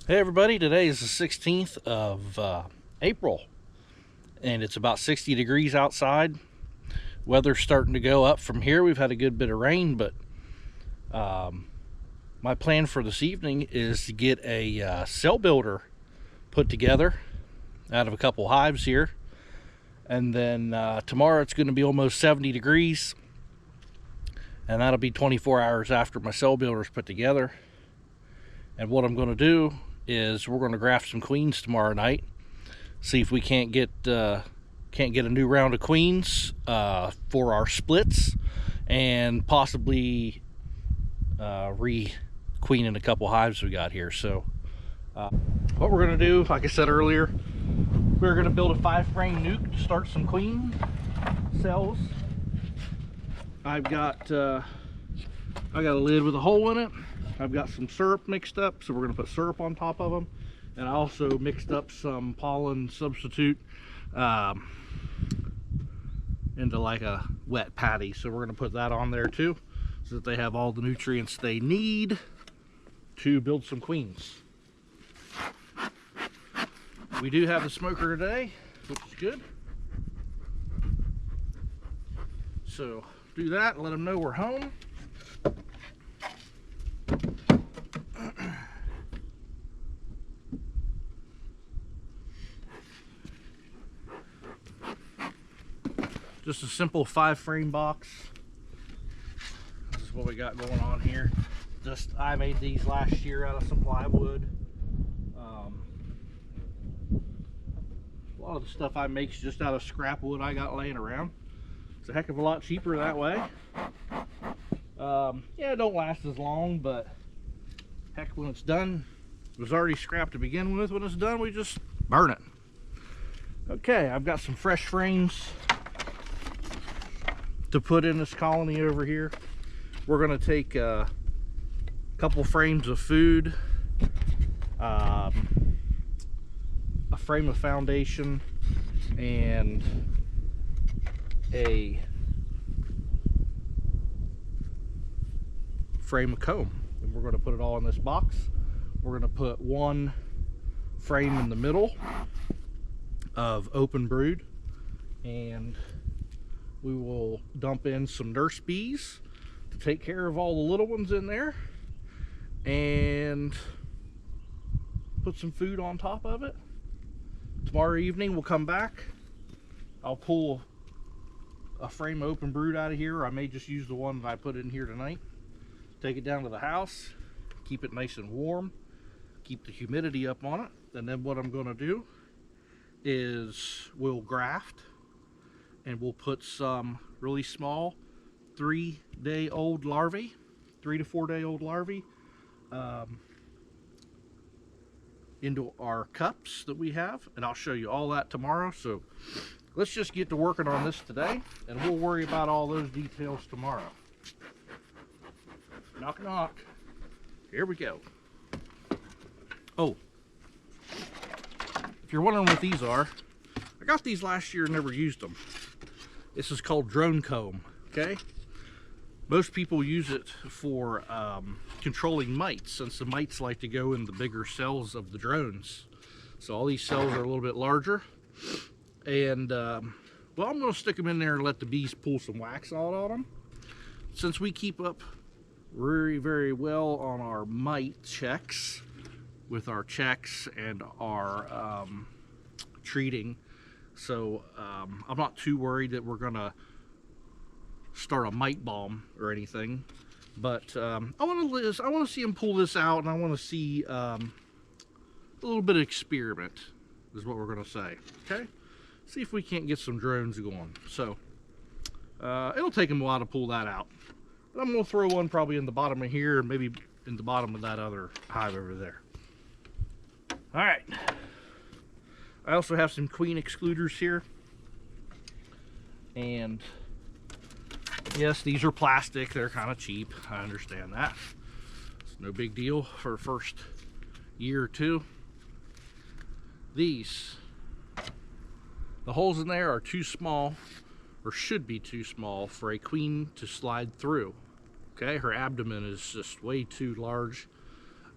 Hey everybody, today is the 16th of April and it's about 60 degrees outside. Weather's starting to go up from here. We've had a good bit of rain, but my plan for this evening is to get a cell builder put together out of a couple hives here. And then tomorrow it's going to be almost 70 degrees, and that'll be 24 hours after my cell builder is put together. And what I'm going to do is we're going to graft some queens tomorrow night. See if we can't get a new round of queens for our splits, and possibly re-queening a couple hives we got here. So what we're going to do, like I said earlier, we're going to build a 5-frame nuke to start some queen cells. I got a lid with a hole in it. I've got some syrup mixed up, so we're going to put syrup on top of them. And I also mixed up some pollen substitute into like a wet patty. So we're going to put that on there too, so that they have all the nutrients they need to build some queens. We do have the smoker today, which is good. So do that and let them know we're home. Just a simple 5-frame box. This is what we got going on here. I made these last year out of some plywood. A lot of the stuff I make is just out of scrap wood I got laying around. It's a heck of a lot cheaper that way. Yeah, it don't last as long, but heck, when it's done, it was already scrap to begin with. When it's done, we just burn it. Okay, I've got some fresh frames to put in this colony over here. We're going to take a couple frames of food, a frame of foundation, and a frame of comb, and we're going to put it all in this box. We're going to put one frame in the middle of open brood, and we will dump in some nurse bees to take care of all the little ones in there, and put some food on top of it. Tomorrow evening we'll come back. I'll pull a frame of open brood out of here, or I may just use the one that I put in here tonight. Take it down to the house, keep it nice and warm, keep the humidity up on it, and then what I'm going to do is we'll graft, and we'll put some really small 3-day-old larvae, 3 to 4-day-old larvae, into our cups that we have, and I'll show you all that tomorrow. So let's just get to working on this today, and we'll worry about all those details tomorrow. Knock, knock. Here we go. Oh, if you're wondering what these are, I got these last year and never used them. This is called drone comb, okay? Most people use it for controlling mites, since the mites like to go in the bigger cells of the drones. So all these cells are a little bit larger. And, well, I'm going to stick them in there and let the bees pull some wax out on them. Since we keep up very, very well on our mite checks, with our checks and our treating, so I'm not too worried that we're gonna start a mite bomb or anything. But I want to see them pull this out, and I want to see a little bit of experiment is what we're gonna say. Okay, see if we can't get some drones going. So it'll take them a while to pull that out, but I'm gonna throw one probably in the bottom of here, and maybe in the bottom of that other hive over there. All right. I also have some queen excluders here, and yes, these are plastic. They're kind of cheap. I understand that. It's no big deal for the first year or two. These, the holes in there are too small, or should be too small, for a queen to slide through. Okay, her abdomen is just way too large.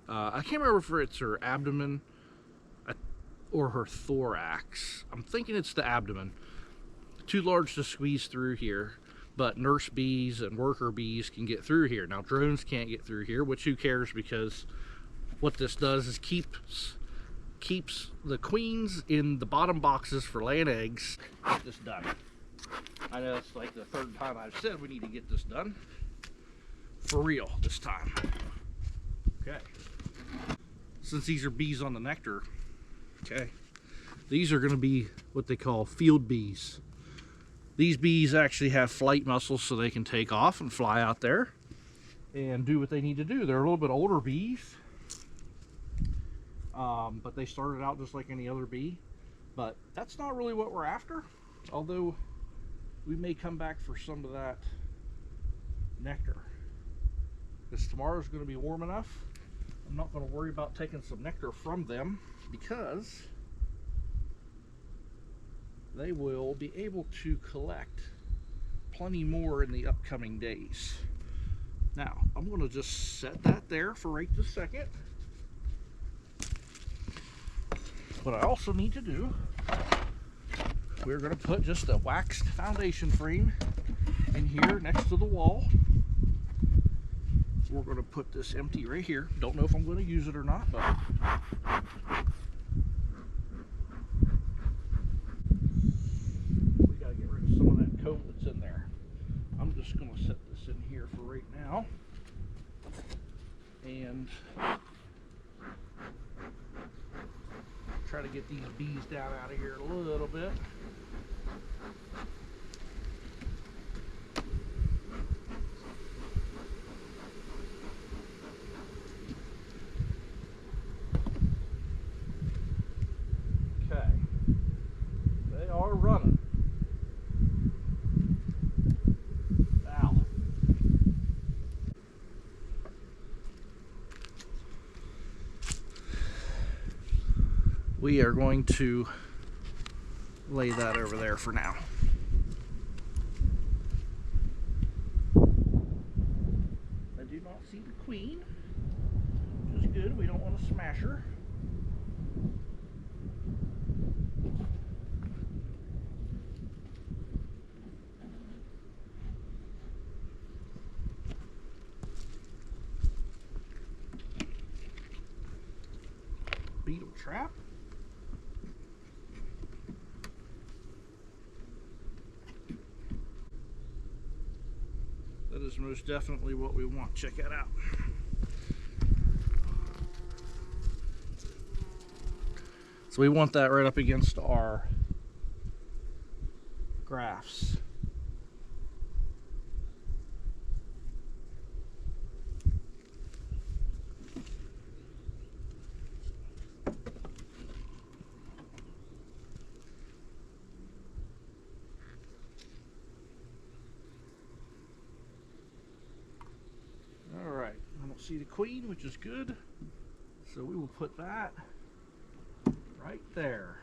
I can't remember if it's her abdomen or her thorax. I'm thinking it's the abdomen. Too large to squeeze through here, but nurse bees and worker bees can get through here. Now drones can't get through here, which who cares, because what this does is keeps the queens in the bottom boxes for laying eggs. Get this done. I know it's like the third time I've said we need to get this done. For real this time. Okay. Since these are bees on the nectar, okay, these are going to be what they call field bees. These bees actually have flight muscles so they can take off and fly out there and do what they need to do. They're a little bit older bees, but they started out just like any other bee. But that's not really what we're after, although we may come back for some of that nectar. Because tomorrow's going to be warm enough. I'm not going to worry about taking some nectar from them, because they will be able to collect plenty more in the upcoming days. Now, I'm going to just set that there for right this second. What I also need to do, we're going to put just a waxed foundation frame in here next to the wall. We're going to put this empty right here. Don't know if I'm going to use it or not, but we got to get rid of some of that comb that's in there. I'm just going to set this in here for right now. And try to get these bees down out of here a little bit. Okay, they are running. Now, we are going to lay that over there for now. I do not see the queen, which is good. We don't want to smash her. Beetle trap. That is most definitely what we want. Check that out. So we want that right up against our grafts. Alright, I don't see the queen, which is good. So we will put that right there.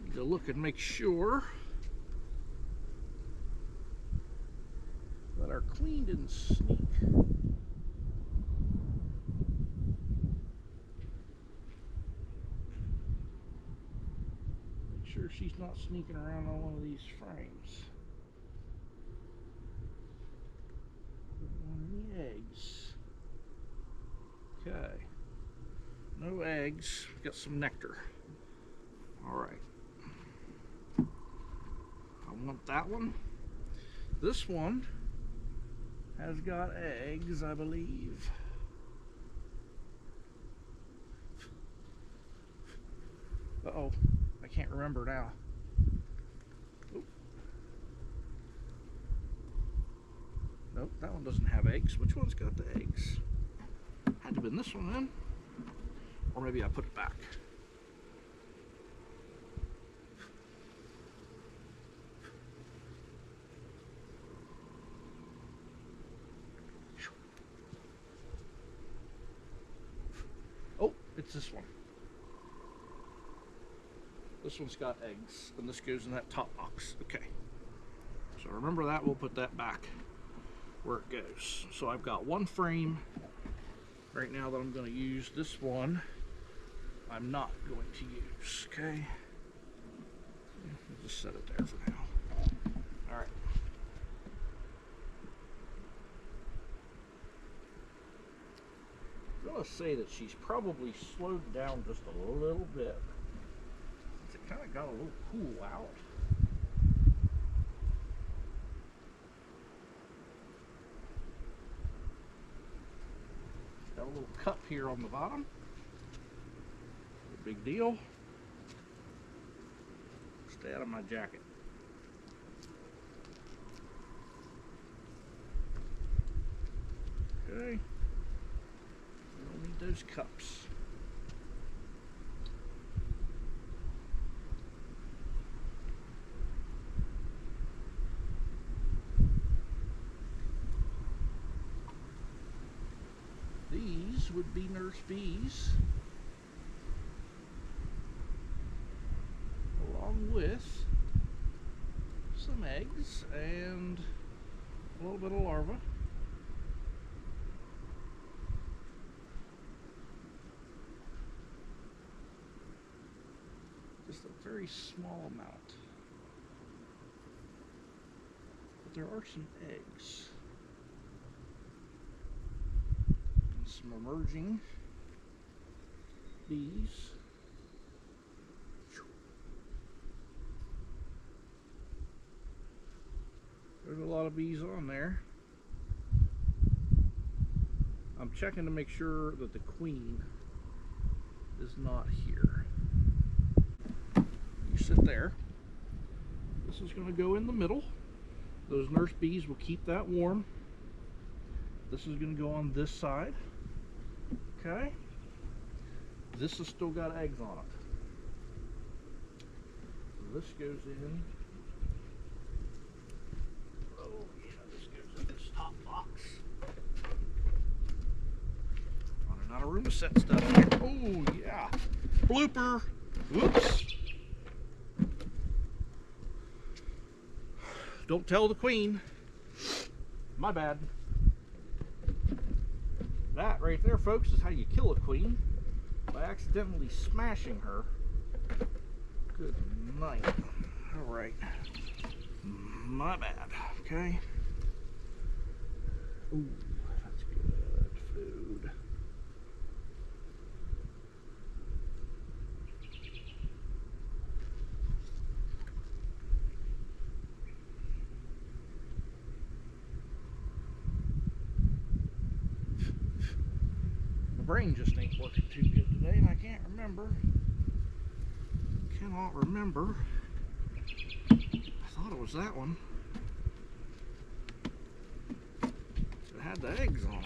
Need to look and make sure that our queen didn't sneak. Make sure she's not sneaking around on one of these frames. Don't want any eggs. Okay, no eggs, got some nectar. All right, I want that one. This one has got eggs, I believe. Uh-oh, I can't remember now. Oh. Nope, that one doesn't have eggs. Which one's got the eggs? Had to have been this one then, or maybe I put it back. Oh, it's this one. This one's got eggs, and this goes in that top box. Okay, so remember that, we'll put that back. where it goes. So I've got one frame right now that I'm going to use. This one I'm not going to use, okay? We'll just set it there for now. Alright. I'm going to say that she's probably slowed down just a little bit. It kind of got a little cool out. Got a little cup here on the bottom. No big deal. Stay out of my jacket. Okay. We don't need those cups. These would be nurse bees, along with some eggs and a little bit of larvae. Just a very small amount. But there are some eggs. And some emerging bees. There's a lot of bees on there. I'm checking to make sure that the queen is not here. You sit there. This is going to go in the middle. Those nurse bees will keep that warm. This is going to go on this side. Okay. This has still got eggs on it. This goes in. Oh yeah, this goes in this top box. Running out of room to set stuff here. Oh yeah. Blooper. Whoops. Don't tell the queen. My bad. That right there, folks, is how you kill a queen. By accidentally smashing her. Good night. Alright. My bad. Okay. Ooh, that's good food. Brain just ain't working too good today, and I can't remember. Cannot remember. I thought it was that one. It had the eggs on it.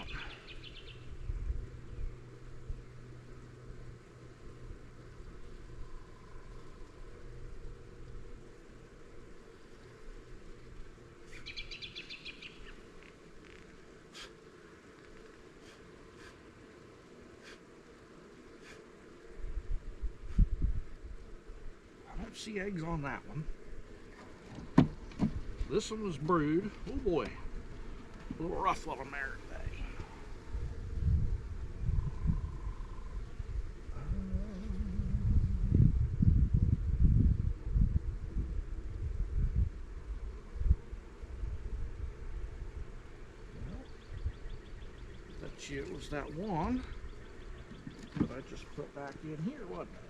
See eggs on that one. This one was brood. Oh boy, a little rough little mare today. Bet you it was that one that I just put back in here, wasn't it?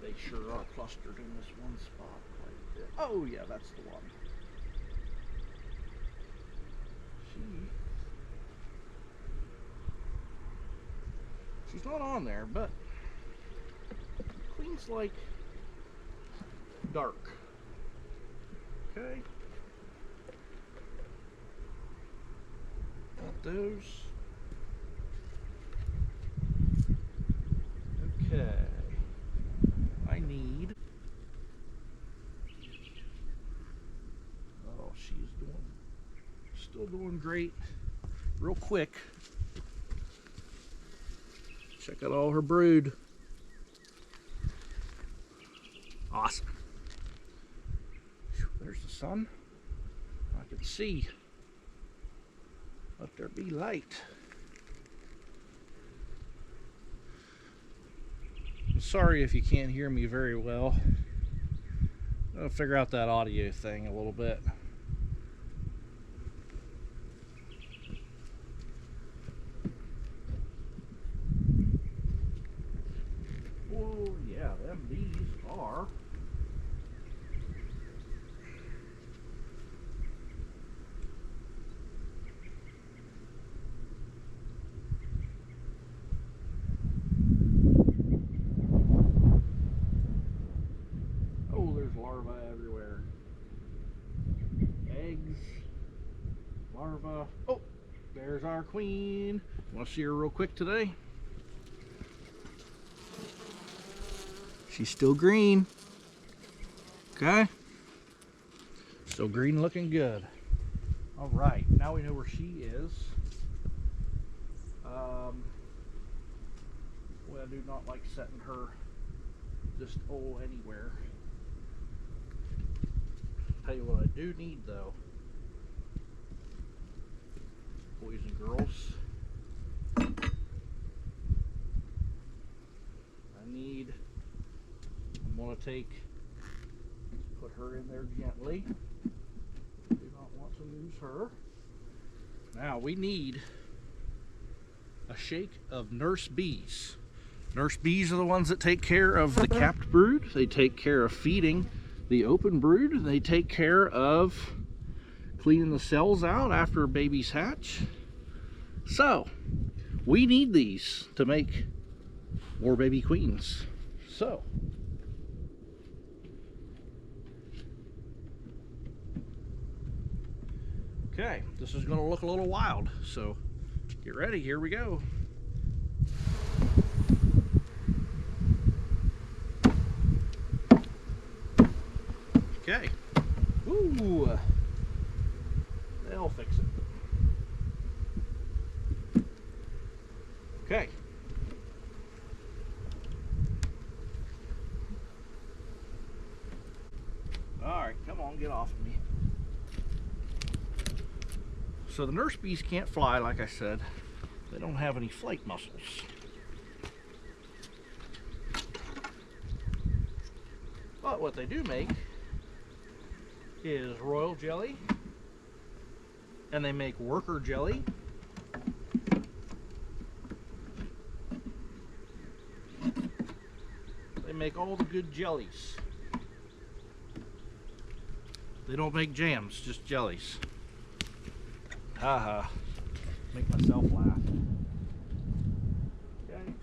They sure are clustered in this one spot right there. Oh yeah, that's the one. She's not on there, but queen's like dark. Okay. Got those. Okay. I need. Oh, she's still doing great. Real quick. Check out all her brood. Awesome. There's the sun. I can see be light. I'm sorry if you can't hear me very well. I'll figure out that audio thing a little bit. Oh yeah, them bees are. Oh, there's larvae everywhere. Eggs, larvae. Oh, there's our queen. Want to see her real quick today? She's still green. Okay. Still green, looking good. All right, now we know where she is. Well, I do not like setting her just anywhere. Tell you what I do need though, boys and girls. I'm going to put her in there gently. Do not want to lose her. Now we need a shake of nurse bees. Nurse bees are the ones that take care of the capped brood. They take care of feeding the open brood. They take care of cleaning the cells out after babies hatch. So we need these to make more baby queens. So okay, this is going to look a little wild, so get ready. Here we go. Okay. Ooh, they'll fix it. Okay. Alright, come on, get off of me. So the nurse bees can't fly, like I said. They don't have any flight muscles. But what they do make is royal jelly, and they make worker jelly, they make all the good jellies. They don't make jams, just jellies. Haha, make myself laugh. Okay.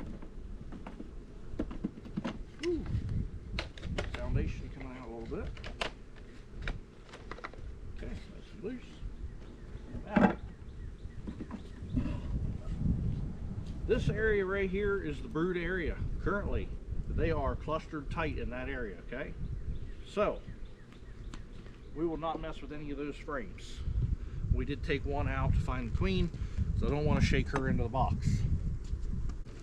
Ooh. Foundation coming out a little bit. Okay, nice and loose. Now, this area right here is the brood area. Currently, they are clustered tight in that area, okay? So, we will not mess with any of those frames. We did take one out to find the queen, so I don't want to shake her into the box.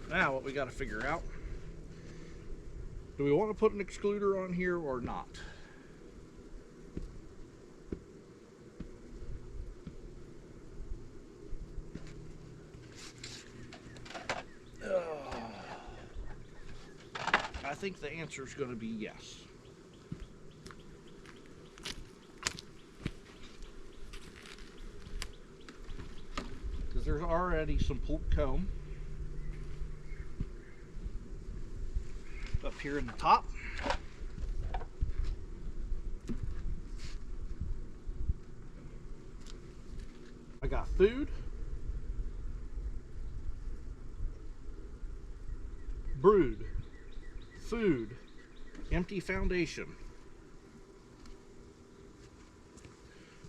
Now, what we got to figure out, do we want to put an excluder on here or not? I think the answer is going to be yes. Because there's already some pulp comb up here in the top. I got food, brood, food, empty foundation.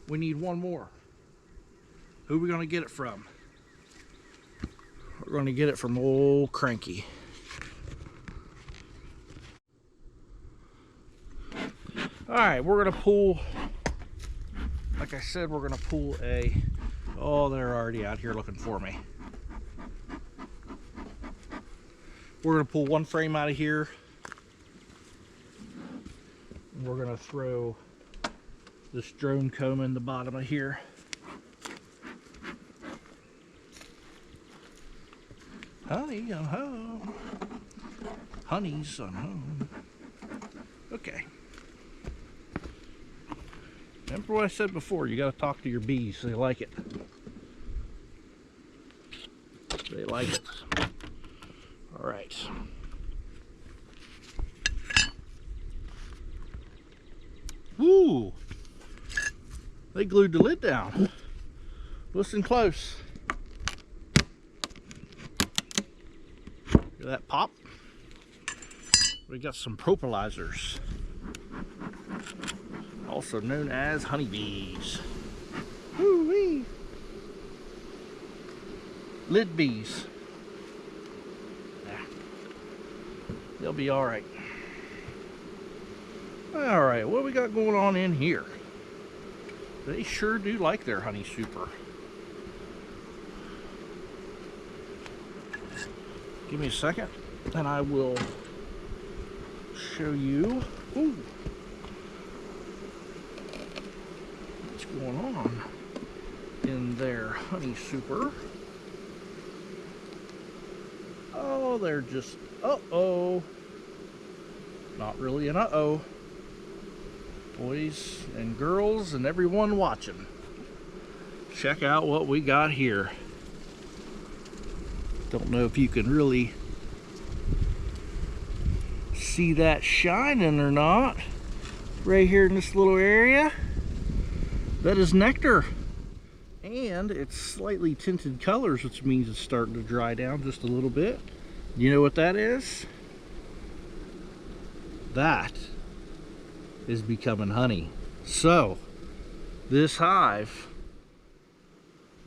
We need one more. Who are we going to get it from? We're going to get it from old Cranky. Alright, we're going to pull, like I said, we're going to pull a, oh, they're already out here looking for me. We're going to pull one frame out of here. We're going to throw this drone comb in the bottom of here. Honey, I'm home. Honey's on home. Okay. Remember what I said before, you gotta talk to your bees. They like it. They like it. All right. Woo! They glued the lid down. Listen close. Hear that pop? We got some propolizers, also known as honeybees. Woo-wee! Lid bees. They'll be all right. All right, what we got going on in here? They sure do like their honey super. Give me a second, and I will show you what's going on in their honey super. Oh, they're just uh-oh. Not really an uh-oh. Boys and girls and everyone watching, check out what we got here. Don't know if you can really see that shining or not. Right here in this little area, that is nectar. And it's slightly tinted colors, which means it's starting to dry down just a little bit. You know what that is? That is becoming honey. So, this hive,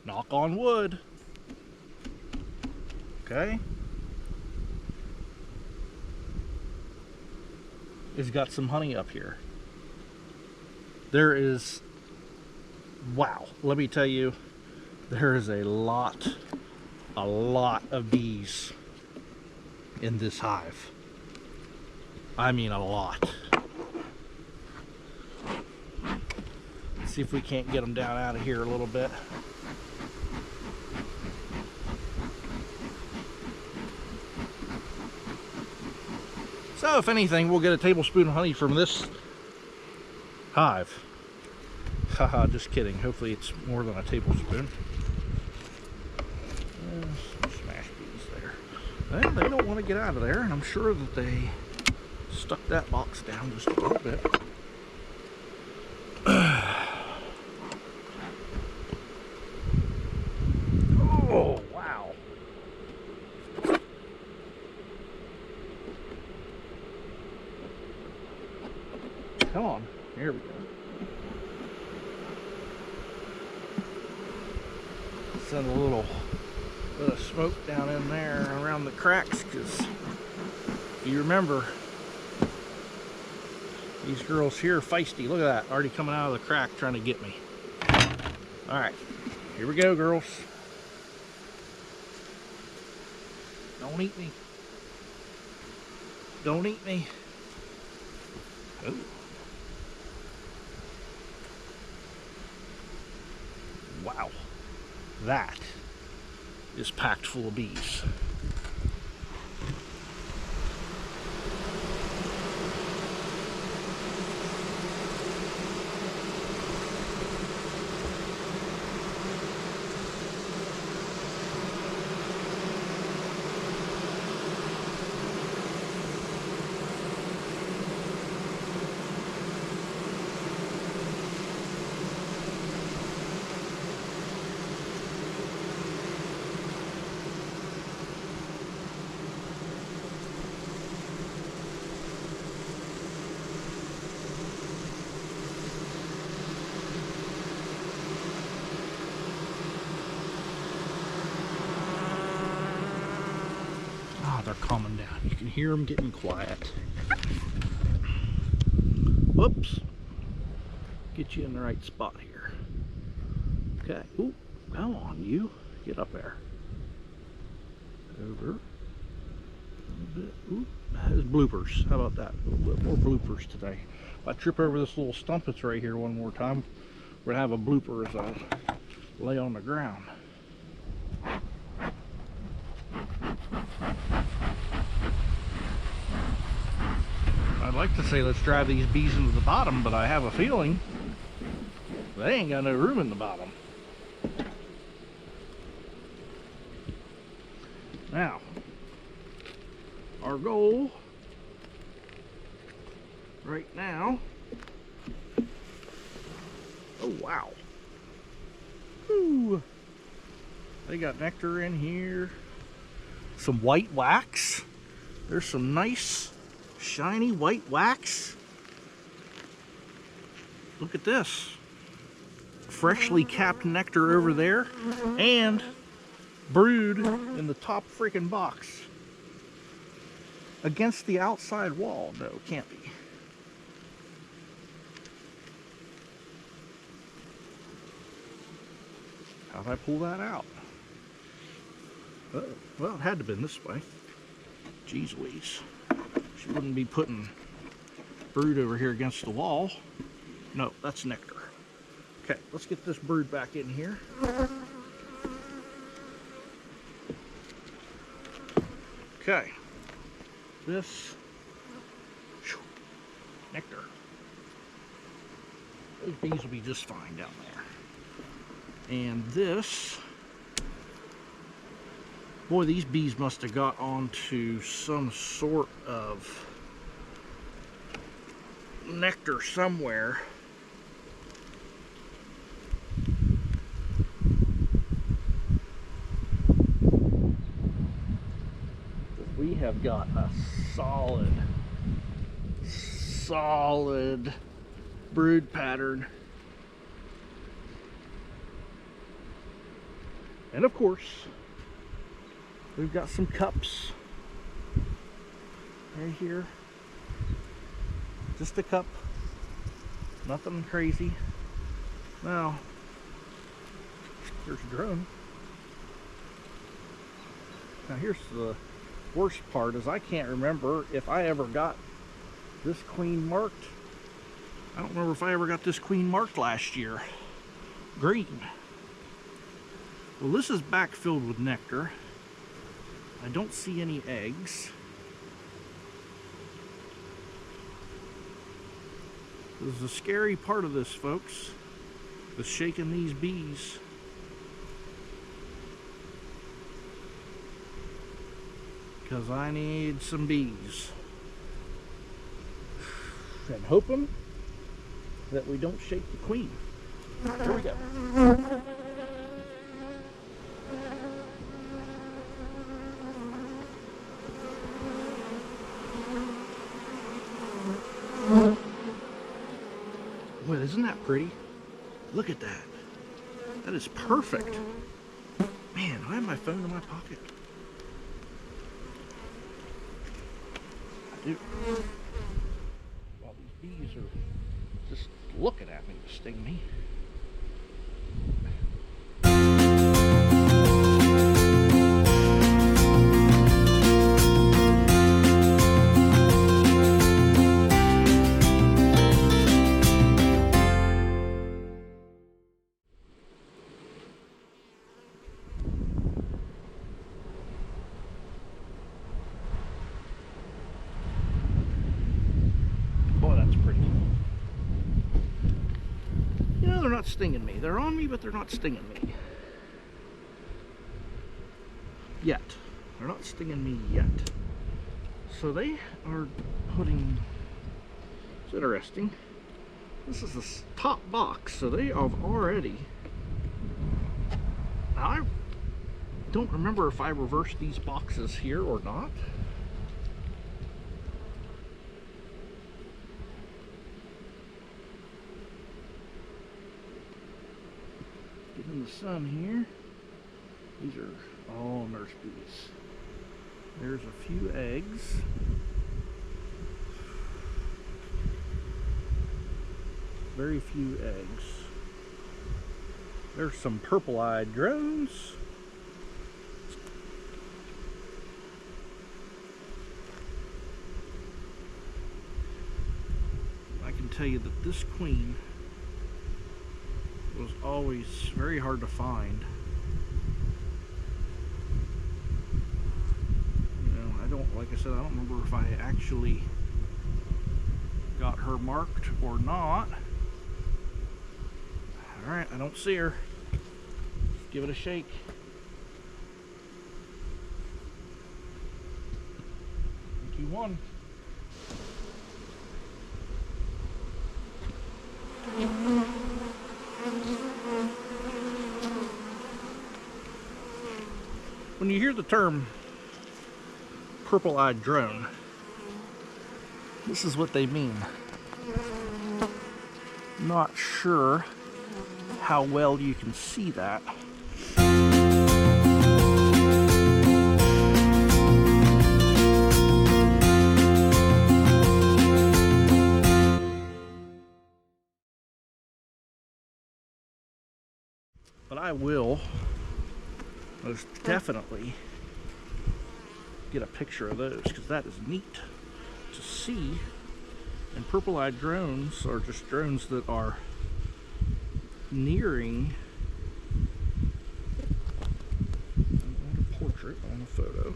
knock on wood, okay, it's got some honey up here. There is, wow, let me tell you, there is a lot of bees in this hive. I mean a lot. Let's see if we can't get them down out of here a little bit. So if anything, we'll get a tablespoon of honey from this hive. Haha, just kidding. Hopefully it's more than a tablespoon. Some smash bees there. Well, they don't want to get out of there, and I'm sure that they stuck that box down just a little bit. Oh, wow. Come on. Here we go. Send a little bit of smoke down in there around the cracks, because if you remember, these girls here are feisty. Look at that, already coming out of the crack trying to get me. All right, here we go, girls. Don't eat me. Don't eat me. Oh. Wow, that is packed full of bees. They're calming down. You can hear them getting quiet. Whoops. Get you in the right spot here. Okay. Ooh, come on, you. Get up there. Over. A little bit. Ooh, there's bloopers. How about that? A little bit more bloopers today. If I trip over this little stump that's right here one more time, we're gonna have a blooper as I lay on the ground. I'd like to say let's drive these bees into the bottom, but I have a feeling they ain't got no room in the bottom. Now, our goal right now, oh wow, ooh, they got nectar in here, some white wax. There's some nice shiny white wax. Look at this, freshly capped nectar over there, and brood in the top freaking box against the outside wall. No, can't be. How'd I pull that out? Oh, well, it had to have been this way. Jeez Louise. She wouldn't be putting brood over here against the wall. No, that's nectar. Okay, let's get this brood back in here. Okay, this nectar. Those bees will be just fine down there. And this, boy, these bees must have got onto some sort of nectar somewhere. We have got a solid brood pattern. And of course, we've got some cups right here. Just a cup, nothing crazy. Now, there's a drone. Now here's the worst part, is I can't remember if I ever got this queen marked. I don't remember if I ever got this queen marked last year. Green. Well, this is back filled with nectar. I don't see any eggs. This is the scary part of this, folks, is shaking these bees. Because I need some bees. And hoping that we don't shake the queen. Here we go. Boy, isn't that pretty? Look at that. That is perfect. Man, do I have my phone in my pocket? I do. Well, these bees are just looking at me to sting me. They're not stinging me. They're on me, but they're not stinging me. Yet. They're not stinging me yet. So they are putting... It's interesting. This is the top box, so they have already... Now, I don't remember if I reversed these boxes here or not. In the sun here, these are all nurse bees. There's a few eggs. Very few eggs. There's some purple-eyed drones. I can tell you that this queen was always very hard to find. You know, I don't, like I said, I don't remember if I actually got her marked or not. Alright, I don't see her. Let's give it a shake. 3, 2, 1. When you hear the term purple-eyed drone, this is what they mean. Not sure how well you can see that. But I will most definitely get a picture of those, because that is neat to see. And purple-eyed drones are just drones that are nearing on a portrait, on a photo.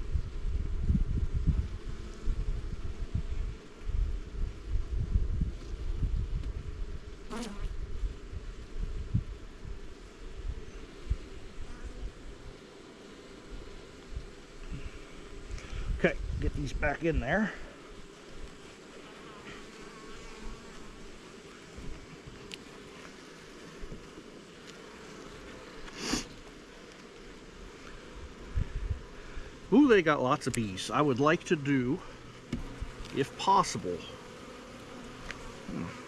Okay, get these back in there. Ooh, they got lots of bees. I would like to do, if possible,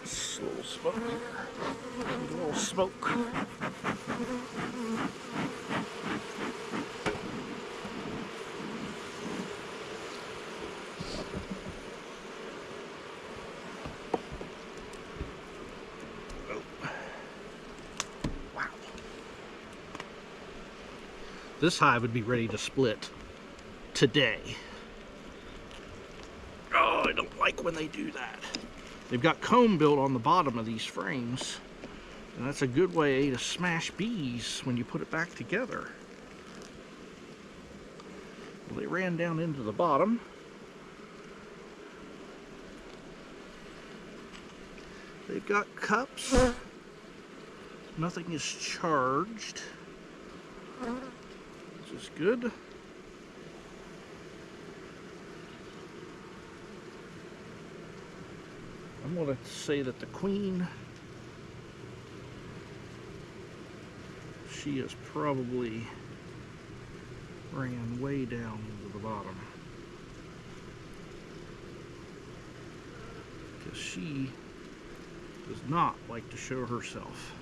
just a little smoke here. A little smoke. Wow. This hive would be ready to split today. Oh, I don't like when they do that. They've got comb built on the bottom of these frames, and that's a good way to smash bees when you put it back together. Well, they ran down into the bottom. They've got cups. Nothing is charged, which is good. I'm going to say that the queen, she is probably ran way down into the bottom, because she does not like to show herself.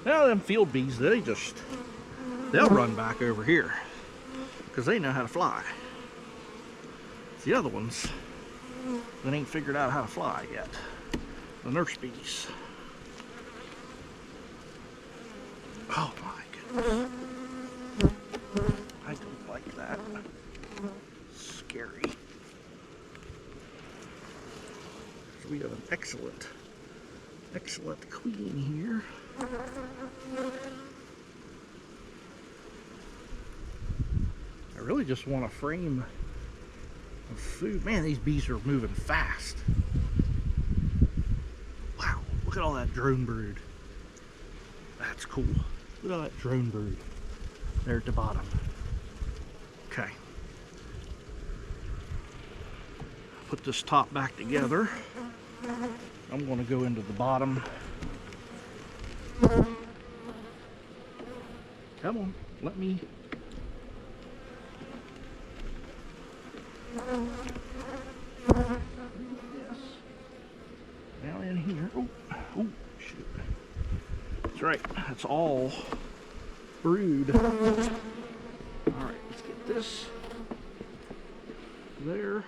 Now them field bees, they'll run back over here because they know how to fly. It's the other ones that ain't figured out how to fly yet. The nurse bees. Oh my goodness. I don't like that. Scary. So we have an excellent queen here. I really just want a frame of food. Man, these bees are moving fast. Wow, look at all that drone brood. That's cool. Look at all that drone brood there at the bottom. Okay. Put this top back together. I'm going to go into the bottom. Come on, let me. Yes. Now in here. Oh, shoot. That's right. That's all brood. All right, let's get this there.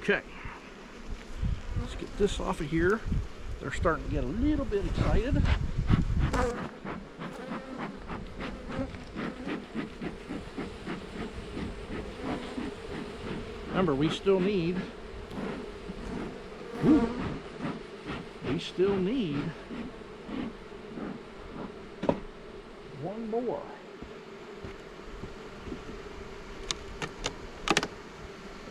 Okay. Let's get this off of here. They're starting to get a little bit excited. Remember, we still need one more.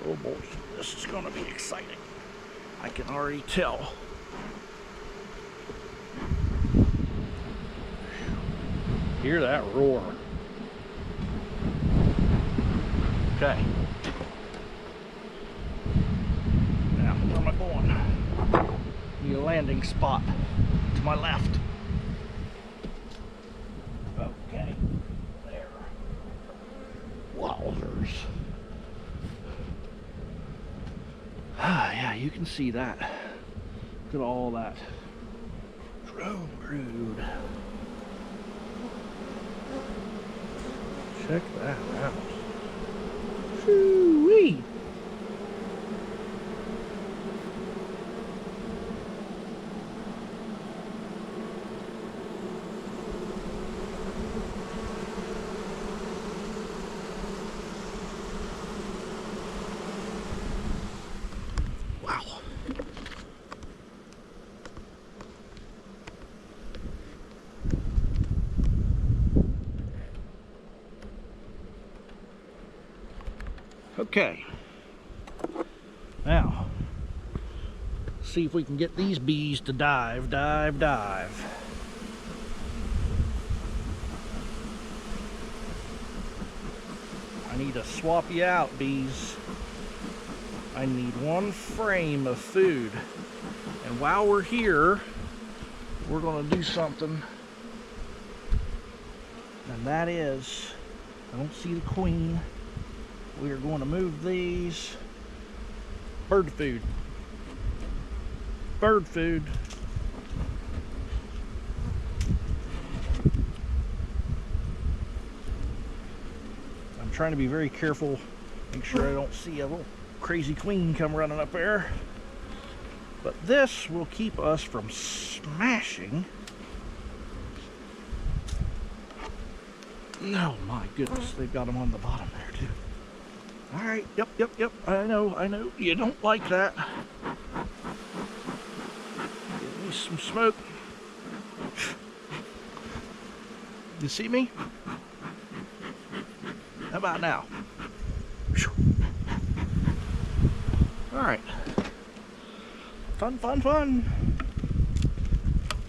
Oh boy, this is gonna be exciting. I can already tell. Hear that roar. Okay. Now, where am I going? Need a landing spot to my left. Okay. There. Wowzers. Ah, yeah, you can see that. Look at all that drone brood. Check that out. Shoo-wee! Wow. Okay, now see if we can get these bees to dive. I need to swap you out, bees. I need one frame of food, and while we're here, we're going to do something, and that is, I don't see the queen. We are going to move these. Bird food. Bird food. I'm trying to be very careful, make sure I don't see a little crazy queen come running up there. But this will keep us from smashing. Oh my goodness, they've got them on the bottom there too. All right, yep, I know, you don't like that. Give me some smoke. You see me? How about now? All right. Fun.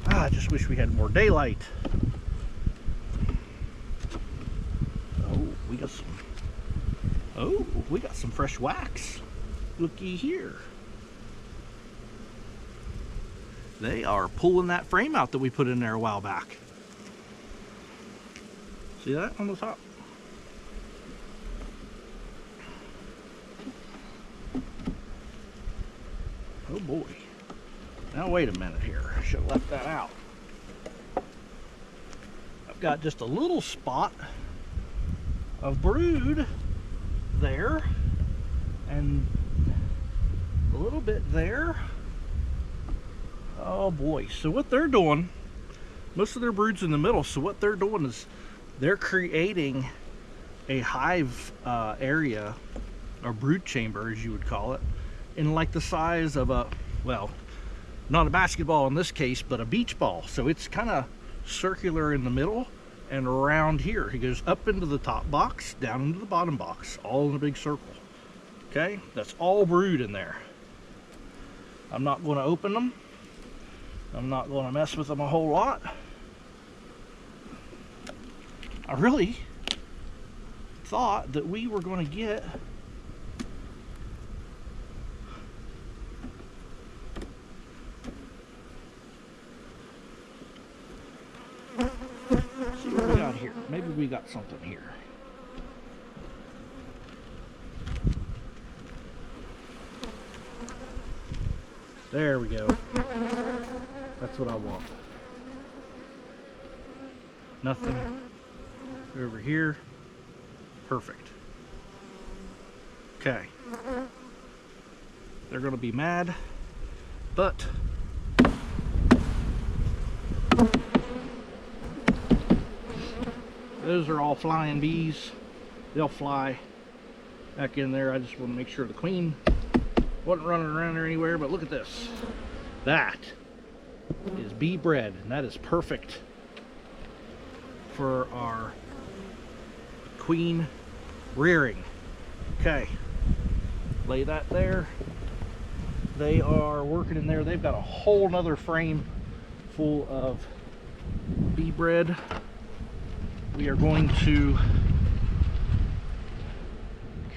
I just wish we had more daylight. We got some fresh wax. Looky here. They are pulling that frame out that we put in there a while back. See that on the top? Oh boy. Now wait a minute here. I should have left that out. I've got just a little spot of brood there and a little bit there. Oh boy. So what they're doing, most of their brood's in the middle, so what they're doing is they're creating a hive area, or brood chamber as you would call it, in like the size of a, well, not a basketball in this case, but a beach ball. So it's kind of circular in the middle and around here. He goes up into the top box, down into the bottom box, all in a big circle. Okay, that's all brood in there. I'm not going to open them. I'm not going to mess with them a whole lot. I really thought that we were going to get see what we got here. Maybe we got something here. There we go. That's what I want. Nothing over here. Perfect. Okay. They're going to be mad, but those are all flying bees. They'll fly back in there. I just want to make sure the queen wasn't running around there anywhere, but look at this. That is bee bread, and that is perfect for our queen rearing. Okay, lay that there. They are working in there. They've got a whole nother frame full of bee bread. We are going to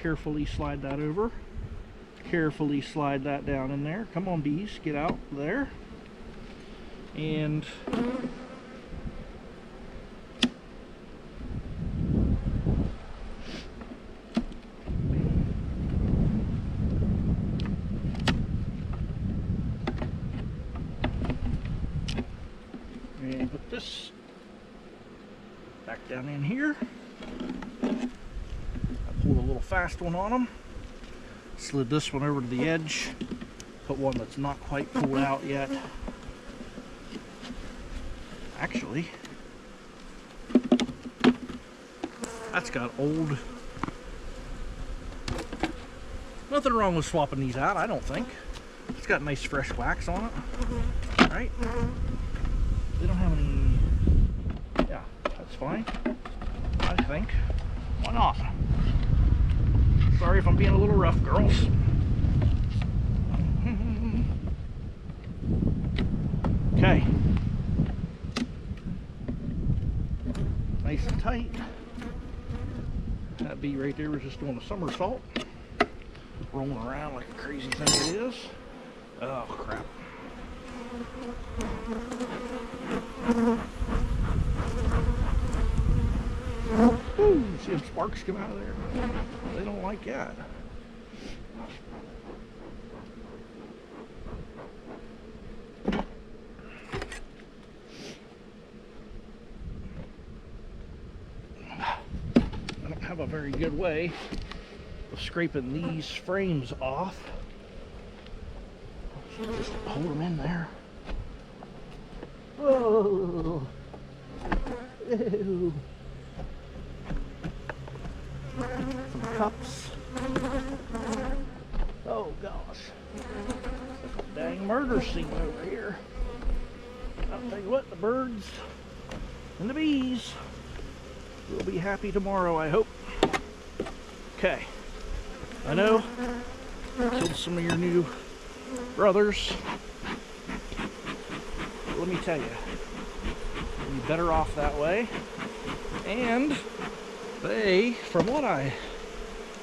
carefully slide that over. Carefully slide that down in there. Come on, bees, get out there. And put this back down in here. I pulled a little fast one on them. Slid this one over to the edge. Put one that's not quite pulled out yet. Actually, that's got old. Nothing wrong with swapping these out, I don't think. It's got nice fresh wax on it, right? They don't have any. Yeah, that's fine. I think. Why not? Sorry if I'm being a little rough, girls. Okay. Nice and tight. That bee right there was just doing a somersault. Rolling around like a crazy thing it is. Oh, crap. Ooh, see if sparks come out of there. They don't like that. I don't have a very good way of scraping these frames off. Just hold them in there. Whoa. Ew. Some cups. Oh gosh. Dang murder scene over here. I'll tell you what, the birds and the bees will be happy tomorrow, I hope. Okay. I know killed some of your new brothers. But let me tell you, you'll be better off that way. And they, from what I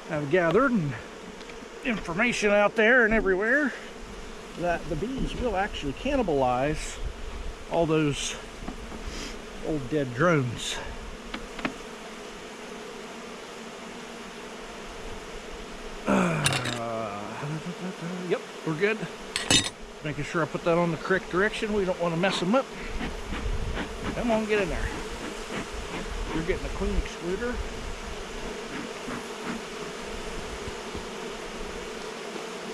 have gathered and information out there and everywhere, that the bees will actually cannibalize all those old dead drones. Yep, we're good. Making sure I put that on the correct direction. We don't want to mess them up. Come on, get in there. You're getting a queen excluder.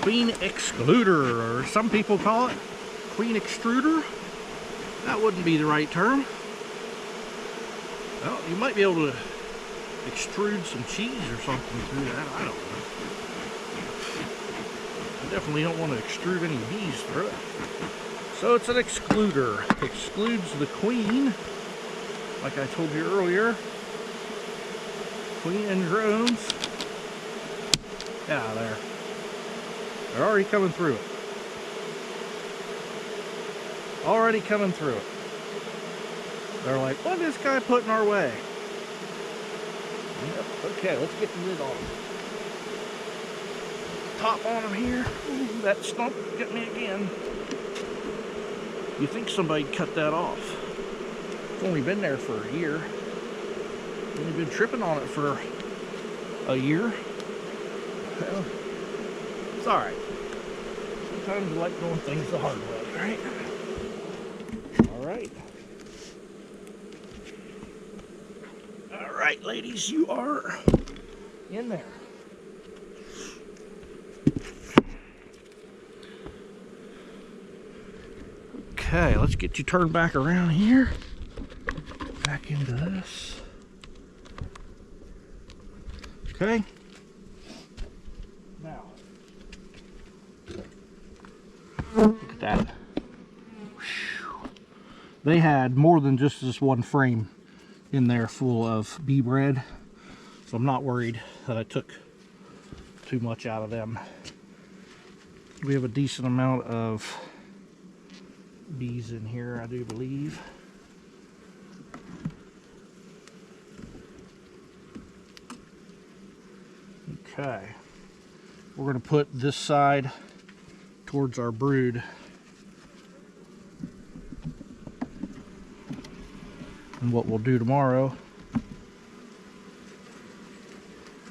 Queen excluder, or some people call it queen extruder. That wouldn't be the right term. Well, you might be able to extrude some cheese or something through that. I don't know. I definitely don't want to extrude any bees through it. So it's an excluder. Excludes the queen. Like I told you earlier. Queen and drones. Yeah, there. They're already coming through it. Already coming through it. They're like, what is this guy put in our way? Yep. Okay, let's get the lid off. Top on them here. Ooh, that stump got me again. You think somebody cut that off? It's only been there for a year. Only been tripping on it for a year. Well, it's alright. Sometimes you like doing things the hard way, right? Alright. Alright, ladies, you are in there. Okay, let's get you turned back around here. Back into this. Okay. Now, look at that. Whew. They had more than just this one frame in there full of bee bread, so I'm not worried that I took too much out of them. We have a decent amount of bees in here, I do believe. Okay, we're going to put this side towards our brood. And what we'll do tomorrow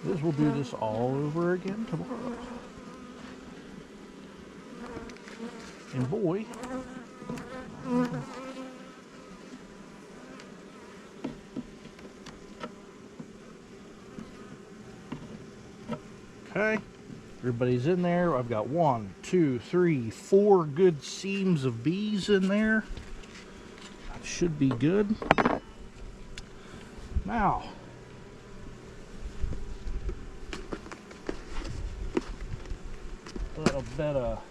is we'll do this all over again tomorrow. And boy, okay, everybody's in there. I've got 1, 2, 3, 4 good seams of bees in there. That should be good. Now, a little bit of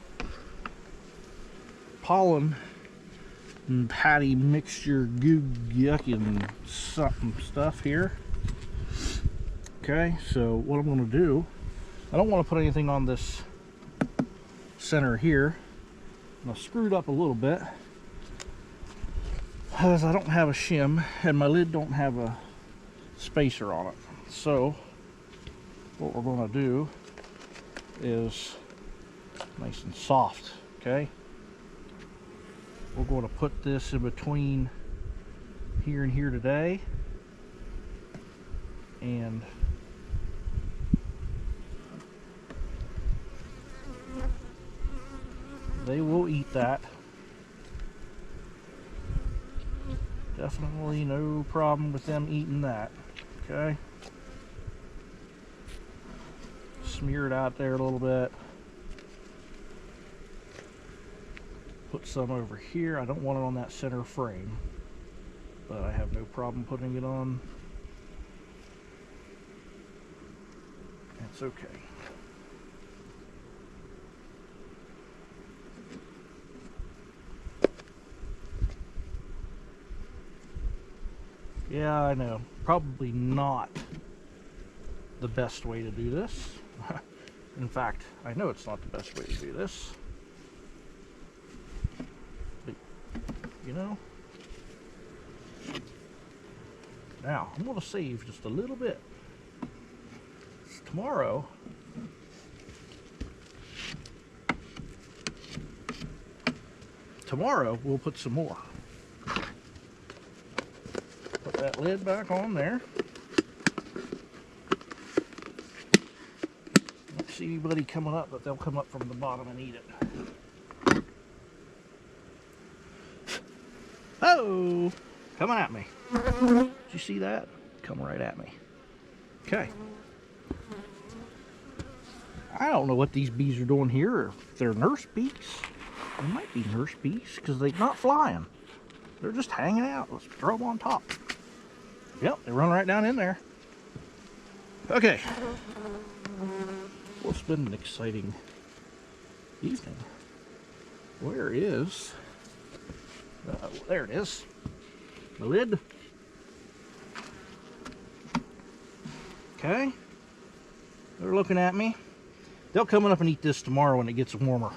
pollen and patty mixture, goo yucking something stuff here. Okay, so what I'm going to do, I don't want to put anything on this center here. I'll screw it up a little bit because I don't have a shim and my lid don't have a spacer on it. So what we're going to do is nice and soft. Okay, we're going to put this in between here and here today, and they will eat that. Definitely no problem with them eating that. Okay, smear it out there a little bit. Put some over here. I don't want it on that center frame, but I have no problem putting it on. It's okay. Yeah, I know. Probably not the best way to do this. In fact, I know it's not the best way to do this. But, you know. Now, I'm going to save just a little bit. Tomorrow, we'll put some more. Put that lid back on there. Don't see anybody coming up, but they'll come up from the bottom and eat it. Oh, coming at me. Did you see that? Coming right at me. Okay. I don't know what these bees are doing here, or if they're nurse bees. They might be nurse bees because they're not flying. They're just hanging out. Let's throw them on top. Yep, they run right down in there. Okay. Well, it's been an exciting evening. Where is... there it is. The lid. Okay. They're looking at me. They'll come up and eat this tomorrow when it gets warmer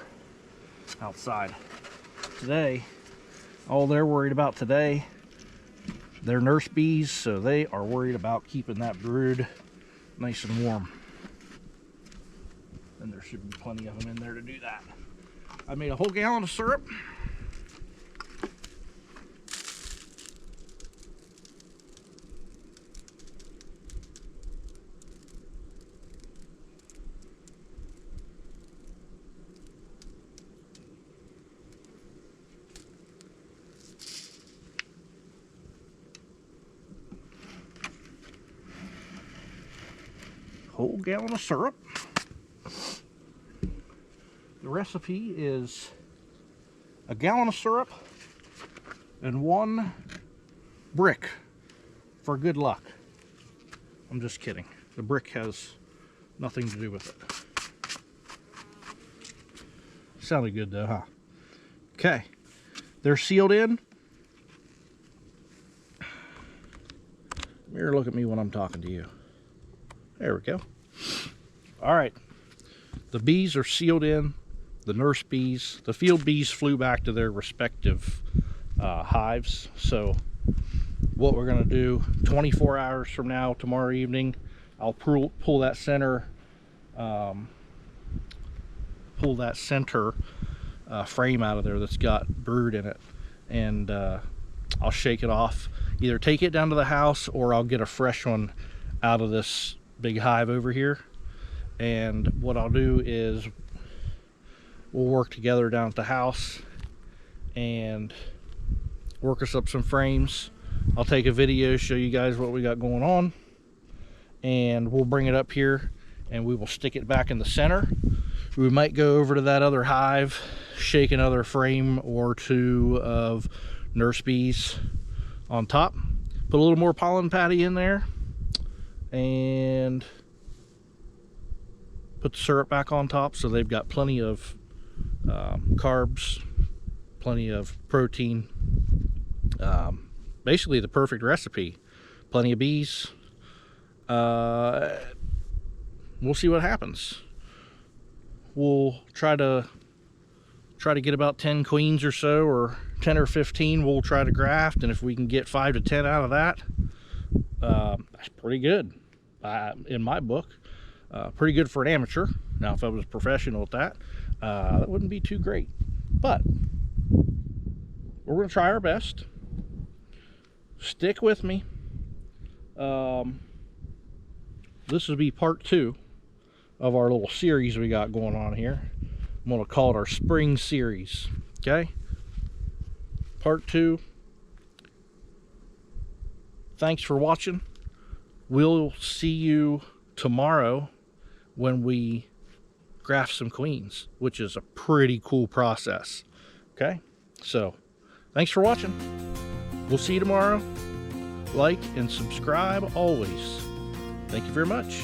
outside. Today, all they're worried about today, they're nurse bees, so they are worried about keeping that brood nice and warm. And there should be plenty of them in there to do that. I made a whole gallon of syrup. Whole gallon of syrup. The recipe is a gallon of syrup and 1 brick for good luck. I'm just kidding. The brick has nothing to do with it. Sounded good though, huh? Okay, they're sealed in. Mirror, look at me when I'm talking to you. There we go. All right. The bees are sealed in. The nurse bees, the field bees flew back to their respective hives. So what we're going to do 24 hours from now, tomorrow evening, I'll pull that center frame out of there that's got brood in it, and I'll shake it off, either take it down to the house or I'll get a fresh one out of this big hive over here. And what I'll do is we'll work together down at the house and work us up some frames. I'll take a video, show you guys what we got going on, and we'll bring it up here and we will stick it back in the center. We might go over to that other hive, shake another frame or two of nurse bees on top, put a little more pollen patty in there, and put the syrup back on top so they've got plenty of carbs, plenty of protein, basically the perfect recipe. Plenty of bees. We'll see what happens. We'll try to get about 10 queens or so, or 10 or 15 we'll try to graft, and if we can get 5 to 10 out of that, that's pretty good in my book. Pretty good for an amateur. Now if I was a professional at that, that wouldn't be too great, but we're going to try our best. Stick with me. This will be part 2 of our little series we got going on here. I'm going to call it our spring series. Okay, part 2. Thanks for watching. We'll see you tomorrow when we graft some queens, which is a pretty cool process. Okay, so thanks for watching. We'll see you tomorrow. Like and subscribe always. Thank you very much.